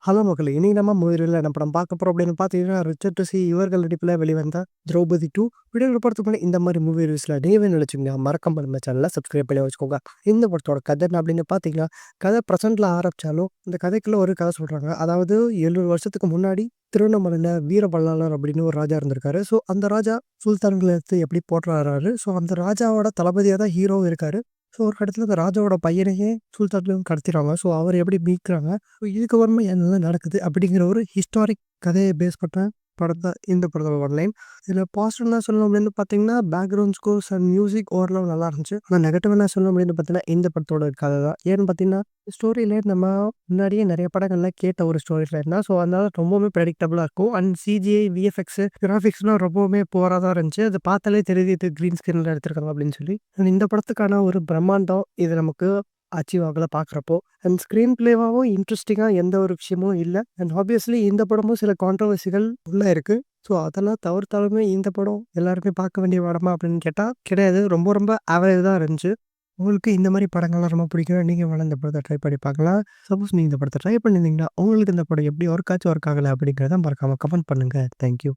Hello மக்களே! இன்னைக்கு நம்ம மூவி ரிவ்யூல என்ன படம் பார்க்க போறோம் அப்படின்னு பார்த்தீங்கன்னா, ரிச்சர்ட் சி இவர்கள் நடிப்பில வெளிவந்த திரௌபதி 2. வீடியோக்குள்ள போறதுக்கு முன்னாடி இந்த மாரி மூவி ரிவ்யூஸ்ல நீங்களே நினைச்சீங்கன்னா, மறக்காம நம்ம சேனல சப்ஸ்கிரைப் பண்ணி வச்சுக்கோங்க. இந்த படத்தோட கதை என்ன அப்படின்னு பார்த்தீங்கன்னா, கதை பிரசன்ட்ல ஆரம்பிச்சாலும், இந்த கதைக்குள்ள ஒரு கதை சொல்றாங்க. அதாவது 700 வருஷத்துக்கு முன்னாடி திருவண்ணாமலையில வீரபல்லாளர் அப்படின்னு ஒரு ராஜா இருந்திருக்காரு. ஸோ அந்த ராஜா சுல்தான்கள எடுத்து எப்படி போற்றாரு. ஸோ அந்த ராஜாவோட தளபதியா தான் ஹீரோவும் இருக்காரு. ஸோ ஒரு கட்டத்துல அந்த ராஜாவோட பையனையே சுல்தான்களும் கடத்திருவாங்க. ஸோ அவர எப்படி மீட்கிறாங்க? ஸோ இதுக்கப்புறமா என்னலாம் நடக்குது? அப்படிங்கிற ஒரு ஹிஸ்டாரிக் கதைய பேஸ் பண்ண படம் தான் இந்த படத்தோட ஒன்லைன். இதில பாசிட்டிவ்னா சொல்லணும் அப்படின்னு பார்த்தீங்கன்னா, பேக்ரவுண்ட் ஸ்கோர்ஸ் அண்ட் மியூசிக் ஓரளவு நல்லா இருந்துச்சு. ஆனா நெகட்டிவ்னா சொல்லணும் அப்படின்னு பார்த்தீங்கன்னா, இந்த படத்தோட கதை தான். ஏன்னு பார்த்தீங்கன்னா, ஸ்டோரி லைன் நம்ம முன்னாடியே நெறைய படங்கள்ல கேட்ட ஒரு ஸ்டோரி லைன் தான். ஸோ அதனால ரொம்பவுமே பிரெடிக்டபிளா இருக்கும். அண்ட் சிஜிஐ, விஎஃப்எக்ஸ், கிராஃபிக்ஸ்லாம் ரொம்பவுமே புவரா தான் இருந்துச்சு. அது பார்த்தாலே தெரியுது இது கிரீன் ஸ்கிரீன்ல எடுத்திருக்காங்க அப்படின்னு சொல்லி. அண்ட் இந்த படத்துக்கான ஒரு பிரம்மாண்டம் இது நமக்கு அச்சீவ் ஆகல பார்க்குறப்போ. அண்ட் ஸ்க்ரீன் பிளேவாவும் இன்ட்ரெஸ்டிங்கா எந்த ஒரு விஷயமும் இல்ல. அண்ட் ஆப்வியஸ்லி இந்த படமும் சில கான்ட்ரோவர்சிகள் உள்ள இருக்கு. ஸோ அதெல்லாம் தவிர்த்தாலுமே இந்த படம் எல்லாருமே பார்க்க வேண்டிய படமா அப்படின்னு கேட்டா கிடையாது. ரொம்ப ரொம்ப ஆவரேஜ் தான் இருந்துச்சு. உங்களுக்கு இந்த மாரி படங்கள்லாம் ரொம்ப பிடிக்கும். நீங்க வேணா இந்த படத்த ட்ரை பண்ணி பார்க்கலாம். சப்போஸ் நீங்க இந்த படத்த ட்ரை பண்ணியிருந்தீங்கன்னா, உங்களுக்கு இந்த படம் எப்படி ஒர்க் ஆச்சு, ஒர்க் ஆகல அப்படிங்கிறத மறக்காம கமெண்ட் பண்ணுங்க. Thank you.